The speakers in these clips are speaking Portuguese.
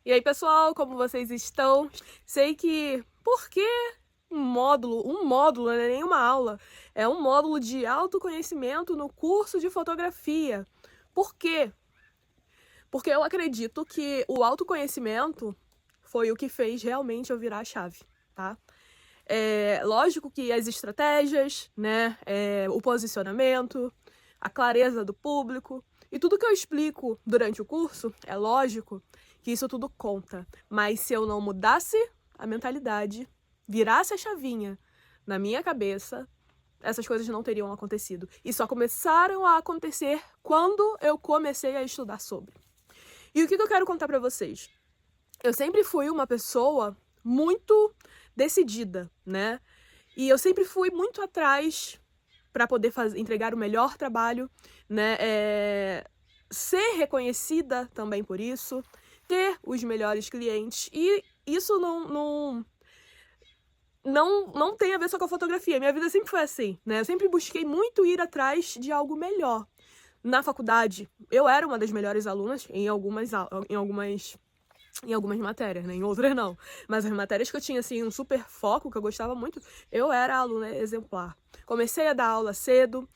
E aí, pessoal, como vocês estão? Sei que por que um módulo, não é nem uma aula, é um módulo de autoconhecimento no curso de fotografia. Por quê? Porque eu acredito que o autoconhecimento foi o que fez realmente eu virar a chave, tá? É lógico que as estratégias, né, o posicionamento, a clareza do público e tudo que eu explico durante o curso, é lógico que isso tudo conta. Mas se eu não mudasse a mentalidade, virasse a chavinha na minha cabeça, essas coisas não teriam acontecido. E só começaram a acontecer quando eu comecei a estudar sobre. E o que eu quero contar pra vocês? Eu sempre fui uma pessoa muito decidida, né? E eu sempre fui muito atrás para poder entregar o melhor trabalho, né? Ser reconhecida também por isso, ter os melhores clientes. E isso não tem a ver só com a fotografia. Minha vida sempre foi assim, né? Eu sempre busquei muito ir atrás de algo melhor. Na faculdade, eu era uma das melhores alunas em algumas matérias, né? Em outras não. Mas as matérias que eu tinha, assim, um super foco, que eu gostava muito, eu era aluna exemplar. Comecei a dar aula cedo.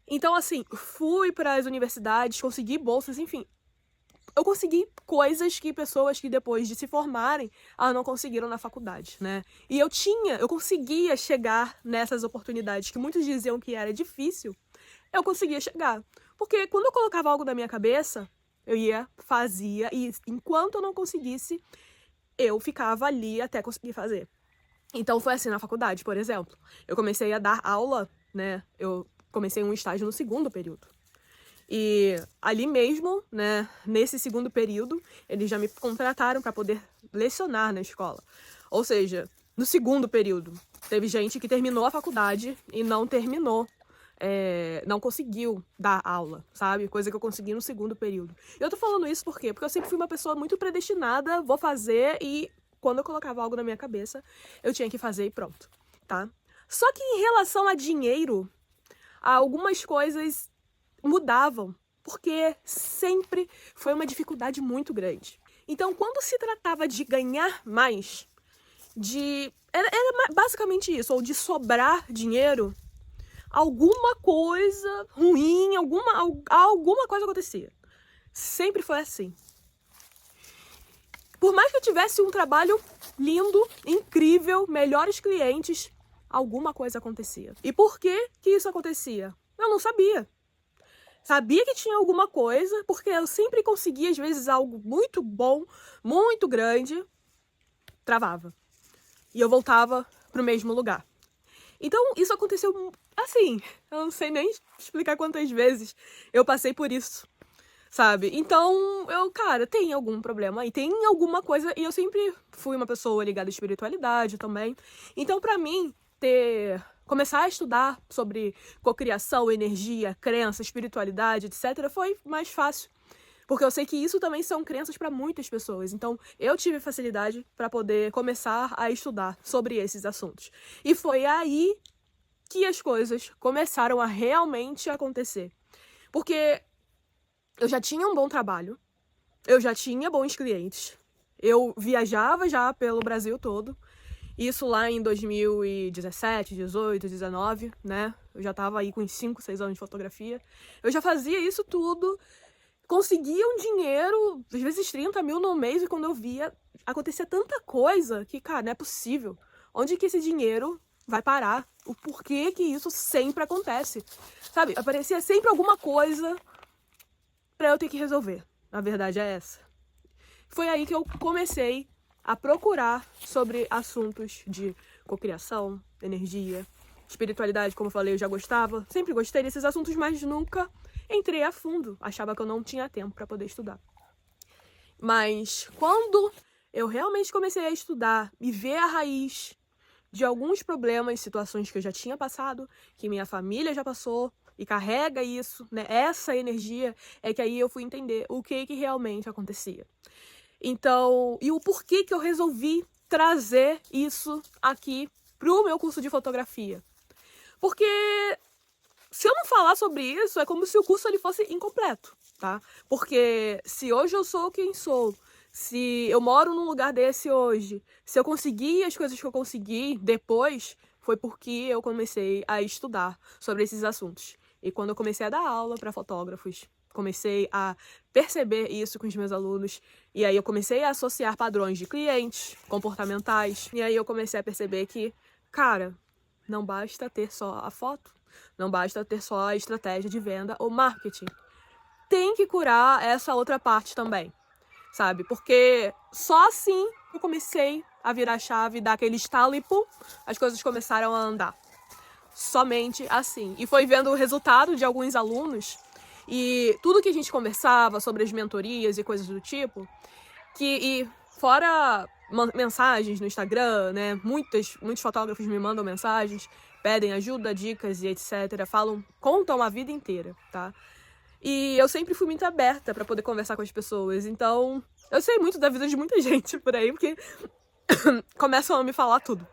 Então, assim, fui para as universidades, consegui bolsas, enfim. Eu consegui coisas que pessoas que depois de se formarem, elas não conseguiram na faculdade, né? E eu conseguia chegar nessas oportunidades que muitos diziam que era difícil, eu conseguia chegar. Porque quando eu colocava algo na minha cabeça, eu fazia, e enquanto eu não conseguisse, eu ficava ali até conseguir fazer. Então foi assim na faculdade, por exemplo. Eu comecei a dar aula, né? Eu comecei um estágio no segundo período. E ali mesmo, né, nesse segundo período, eles já me contrataram para poder lecionar na escola. Ou seja, no segundo período, teve gente que terminou a faculdade e não terminou, não conseguiu dar aula, sabe? Coisa que eu consegui no segundo período. E eu tô falando isso por quê? Porque eu sempre fui uma pessoa muito predestinada, vou fazer, e quando eu colocava algo na minha cabeça, eu tinha que fazer e pronto, tá? Só que em relação a dinheiro, algumas coisas mudavam, porque sempre foi uma dificuldade muito grande. Então, quando se tratava de ganhar mais, era basicamente isso, ou de sobrar dinheiro, alguma coisa ruim, alguma coisa acontecia. Sempre foi assim. Por mais que eu tivesse um trabalho lindo, incrível, melhores clientes, alguma coisa acontecia. E por que isso acontecia? Eu não sabia. Sabia que tinha alguma coisa, porque eu sempre conseguia, às vezes, algo muito bom, muito grande, travava. E eu voltava pro mesmo lugar. Então, isso aconteceu assim, eu não sei nem explicar quantas vezes eu passei por isso, sabe? Então, cara, tem algum problema aí, tem alguma coisa, e eu sempre fui uma pessoa ligada à espiritualidade também. Então, pra mim, começar a estudar sobre cocriação, energia, crença, espiritualidade, etc., foi mais fácil. Porque eu sei que isso também são crenças para muitas pessoas. Então, eu tive facilidade para poder começar a estudar sobre esses assuntos. E foi aí que as coisas começaram a realmente acontecer. Porque eu já tinha um bom trabalho, eu já tinha bons clientes, eu viajava já pelo Brasil todo. Isso lá em 2017, 18, 19, né? Eu já tava aí com uns 5, 6 anos de fotografia. Eu já fazia isso tudo, conseguia um dinheiro, às vezes 30 mil no mês, e quando eu via, acontecia tanta coisa que, cara, não é possível. Onde que esse dinheiro vai parar? O porquê que isso sempre acontece? Sabe, aparecia sempre alguma coisa pra eu ter que resolver. A verdade é essa. Foi aí que eu comecei a procurar sobre assuntos de cocriação, energia, espiritualidade, como eu falei, eu já gostava. Sempre gostei desses assuntos, mas nunca entrei a fundo. Achava que eu não tinha tempo para poder estudar. Mas quando eu realmente comecei a estudar e ver a raiz de alguns problemas, situações que eu já tinha passado, que minha família já passou, e carrega isso, né? Essa energia, é que aí eu fui entender o que realmente acontecia. Então, e o porquê que eu resolvi trazer isso aqui pro meu curso de fotografia. Porque se eu não falar sobre isso, é como se o curso ele fosse incompleto, tá? Porque se hoje eu sou quem sou, Se eu moro num lugar desse hoje, se eu consegui as coisas que eu consegui depois, foi porque eu comecei a estudar sobre esses assuntos. E quando eu comecei a dar aula para fotógrafos, comecei a perceber isso com os meus alunos, e aí eu comecei a associar padrões de clientes, comportamentais, e aí eu comecei a perceber que, cara, não basta ter só a foto, não basta ter só a estratégia de venda ou marketing. Tem que curar essa outra parte também, sabe? Porque só assim eu comecei a virar a chave, dar aquele estalo e pum, as coisas começaram a andar. Somente assim. E foi vendo o resultado de alguns alunos e tudo que a gente conversava sobre as mentorias e coisas do tipo, e fora mensagens no Instagram, né? Muitos fotógrafos me mandam mensagens, pedem ajuda, dicas e etc. Contam a vida inteira, tá? E eu sempre fui muito aberta pra poder conversar com as pessoas. Então, eu sei muito da vida de muita gente por aí, porque começam a me falar tudo.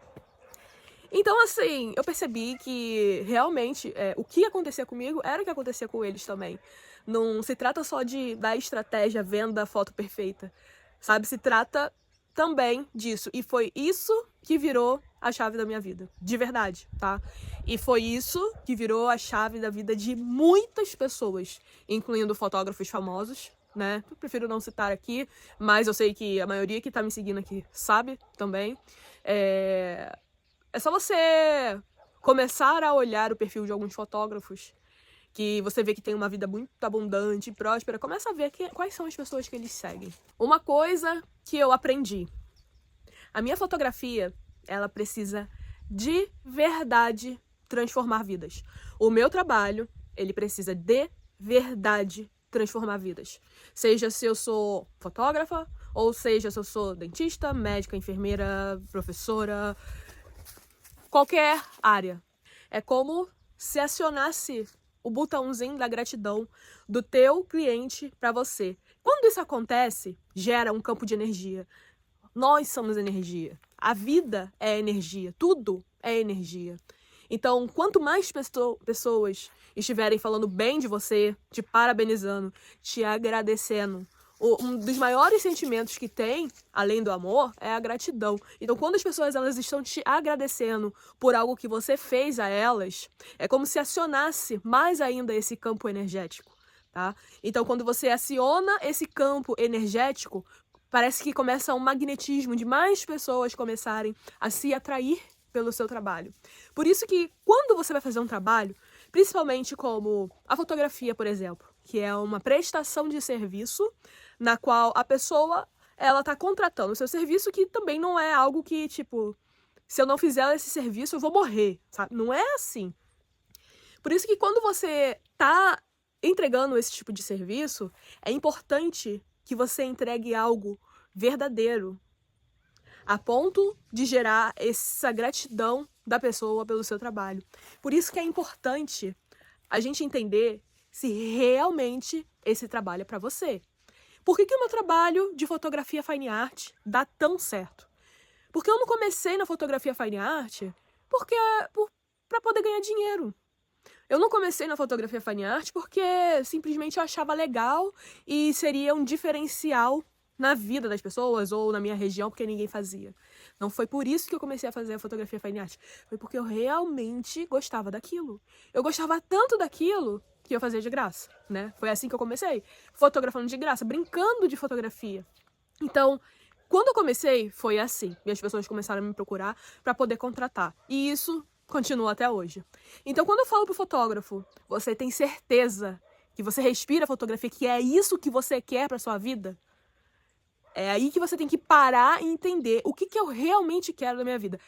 Então, assim, eu percebi que realmente o que acontecia comigo era o que acontecia com eles também. Não se trata só da estratégia, venda, foto perfeita, sabe? Se trata também disso. E foi isso que virou a chave da minha vida, de verdade, tá? E foi isso que virou a chave da vida de muitas pessoas, incluindo fotógrafos famosos, né? Eu prefiro não citar aqui, mas eu sei que a maioria que tá me seguindo aqui sabe também. É só você começar a olhar o perfil de alguns fotógrafos que você vê que tem uma vida muito abundante e próspera, começa a ver quais são as pessoas que eles seguem. Uma coisa que eu aprendi: a minha fotografia, ela precisa de verdade transformar vidas. O meu trabalho, ele precisa de verdade transformar vidas. Seja se eu sou fotógrafa, ou seja se eu sou dentista, médica, enfermeira, professora, qualquer área. É como se acionasse o botãozinho da gratidão do teu cliente para você. Quando isso acontece, gera um campo de energia. Nós somos energia. A vida é energia. Tudo é energia. Então, quanto mais pessoas estiverem falando bem de você, te parabenizando, te agradecendo, um dos maiores sentimentos que tem, além do amor, é a gratidão. Então, quando as pessoas elas estão te agradecendo por algo que você fez a elas, é como se acionasse mais ainda esse campo energético, tá? Então, quando você aciona esse campo energético, parece que começa um magnetismo de mais pessoas começarem a se atrair pelo seu trabalho. Por isso que quando você vai fazer um trabalho, principalmente como a fotografia, por exemplo, que é uma prestação de serviço na qual a pessoa ela tá contratando o seu serviço, que também não é algo que, tipo, se eu não fizer esse serviço eu vou morrer, sabe? Não é assim. Por isso que quando você tá entregando esse tipo de serviço, é importante que você entregue algo verdadeiro, a ponto de gerar essa gratidão da pessoa pelo seu trabalho. Por isso que é importante a gente entender se realmente esse trabalho é para você. Por que o meu trabalho de fotografia fine art dá tão certo? Porque eu não comecei na fotografia fine art para poder ganhar dinheiro. Eu não comecei na fotografia fine art porque simplesmente eu achava legal e seria um diferencial na vida das pessoas ou na minha região, porque ninguém fazia. Não foi por isso que eu comecei a fazer a fotografia fine art. Foi porque eu realmente gostava daquilo. Eu gostava tanto daquilo que eu fazia de graça, né? Foi assim que eu comecei, fotografando de graça, brincando de fotografia. Então, quando eu comecei, foi assim. E as pessoas começaram a me procurar para poder contratar. E isso continua até hoje. Então, quando eu falo pro fotógrafo, você tem certeza que você respira fotografia, que é isso que você quer pra sua vida? É aí que você tem que parar e entender o que eu realmente quero da minha vida.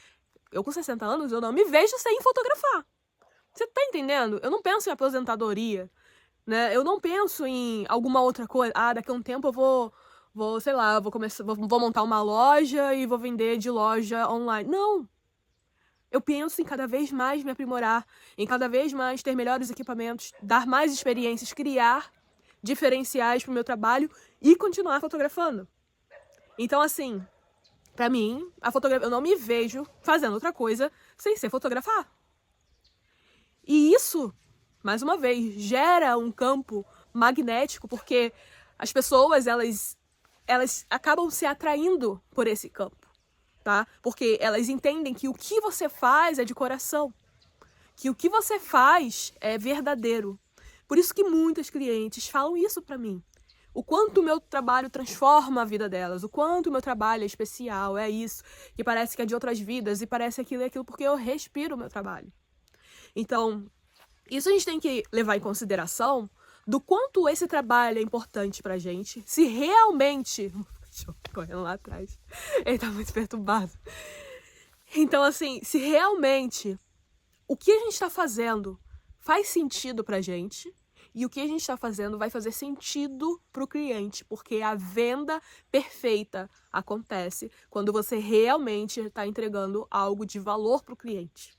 Eu com 60 anos, eu não me vejo sem fotografar. Você tá entendendo? Eu não penso em aposentadoria, né? Eu não penso em alguma outra coisa. Ah, daqui a um tempo eu vou sei lá, vou montar uma loja e vou vender de loja online. Não! Eu penso em cada vez mais me aprimorar, em cada vez mais ter melhores equipamentos, dar mais experiências, criar diferenciais pro meu trabalho e continuar fotografando. Então, assim, pra mim, a fotografia, eu não me vejo fazendo outra coisa sem ser fotografar. E isso, mais uma vez, gera um campo magnético, porque as pessoas, elas elas acabam se atraindo por esse campo, tá? Porque elas entendem que o que você faz é de coração, que o que você faz é verdadeiro. Por isso que muitas clientes falam isso pra mim. O quanto o meu trabalho transforma a vida delas, o quanto o meu trabalho é especial, é isso, que parece que é de outras vidas, e parece aquilo e aquilo, porque eu respiro o meu trabalho. Então, isso a gente tem que levar em consideração do quanto esse trabalho é importante pra gente, se realmente... correndo lá atrás, ele tá muito perturbado. Então, assim, se realmente o que a gente tá fazendo faz sentido pra gente, e o que a gente está fazendo vai fazer sentido para o cliente, porque a venda perfeita acontece quando você realmente está entregando algo de valor para o cliente.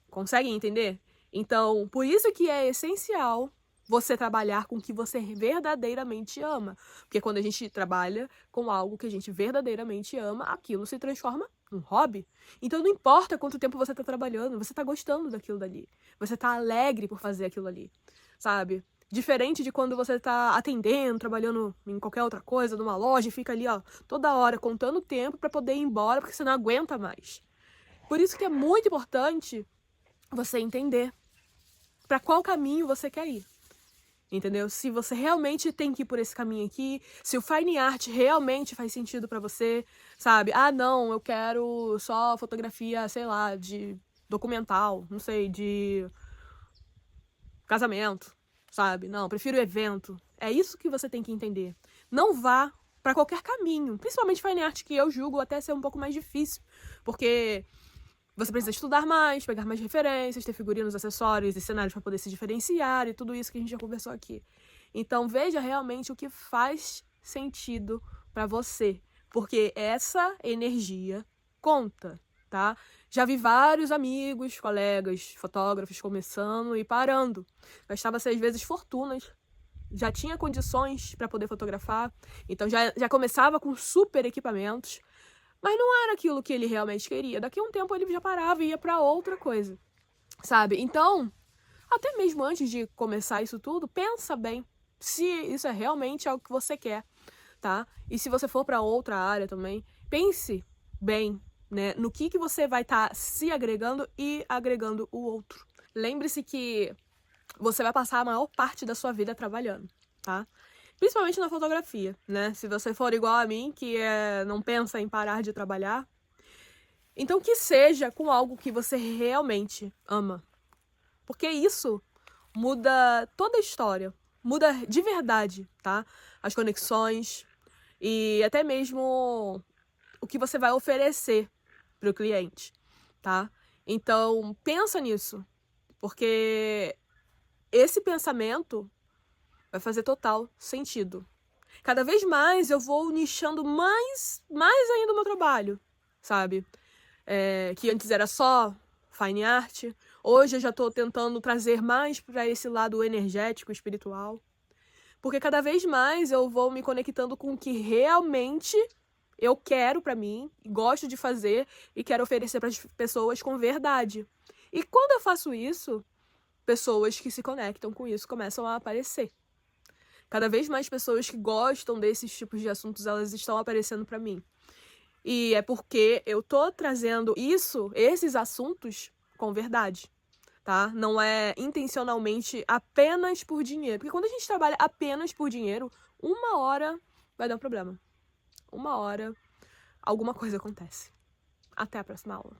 Conseguem entender? Então, por isso que é essencial você trabalhar com o que você verdadeiramente ama. Porque quando a gente trabalha com algo que a gente verdadeiramente ama, aquilo se transforma num hobby. Então não importa quanto tempo você está trabalhando, você está gostando daquilo dali. Você está alegre por fazer aquilo ali, sabe? Diferente de quando você tá atendendo, trabalhando em qualquer outra coisa, numa loja, e fica ali, ó, toda hora contando o tempo para poder ir embora, porque você não aguenta mais. Por isso que é muito importante você entender para qual caminho você quer ir. Entendeu? Se você realmente tem que ir por esse caminho aqui, se o fine art realmente faz sentido pra você, sabe? Ah, não, eu quero só fotografia, sei lá, de documental, não sei, de casamento, sabe? Não, prefiro evento. É isso que você tem que entender. Não vá pra qualquer caminho, principalmente fine art, que eu julgo até ser um pouco mais difícil, porque você precisa estudar mais, pegar mais referências, ter figurinos, acessórios e cenários para poder se diferenciar e tudo isso que a gente já conversou aqui. Então veja realmente o que faz sentido para você, porque essa energia conta, tá? Já vi vários amigos, colegas, fotógrafos começando e parando. Gastava 6 vezes fortunas, já tinha condições para poder fotografar, então já começava com super equipamentos, mas não era aquilo que ele realmente queria. Daqui a um tempo ele já parava e ia pra outra coisa, sabe? Então, até mesmo antes de começar isso tudo, pensa bem se isso é realmente algo que você quer, tá? E se você for pra outra área também, pense bem, né, no que você vai estar se agregando e agregando o outro. Lembre-se que você vai passar a maior parte da sua vida trabalhando, tá? Principalmente na fotografia, né? Se você for igual a mim, que não pensa em parar de trabalhar, então que seja com algo que você realmente ama. Porque isso muda toda a história, muda de verdade, tá? As conexões e até mesmo o que você vai oferecer para o cliente, tá? Então pensa nisso, porque esse pensamento vai fazer total sentido. Cada vez mais eu vou nichando mais ainda o meu trabalho, sabe? Que antes era só fine art. Hoje eu já tô tentando trazer mais para esse lado energético, espiritual. Porque cada vez mais eu vou me conectando com o que realmente eu quero para mim, gosto de fazer e quero oferecer para as pessoas com verdade. E quando eu faço isso, pessoas que se conectam com isso começam a aparecer. Cada vez mais pessoas que gostam desses tipos de assuntos, elas estão aparecendo pra mim. E é porque eu tô trazendo esses assuntos com verdade, tá? Não é intencionalmente apenas por dinheiro. Porque quando a gente trabalha apenas por dinheiro, uma hora vai dar um problema. Uma hora, alguma coisa acontece. Até a próxima aula.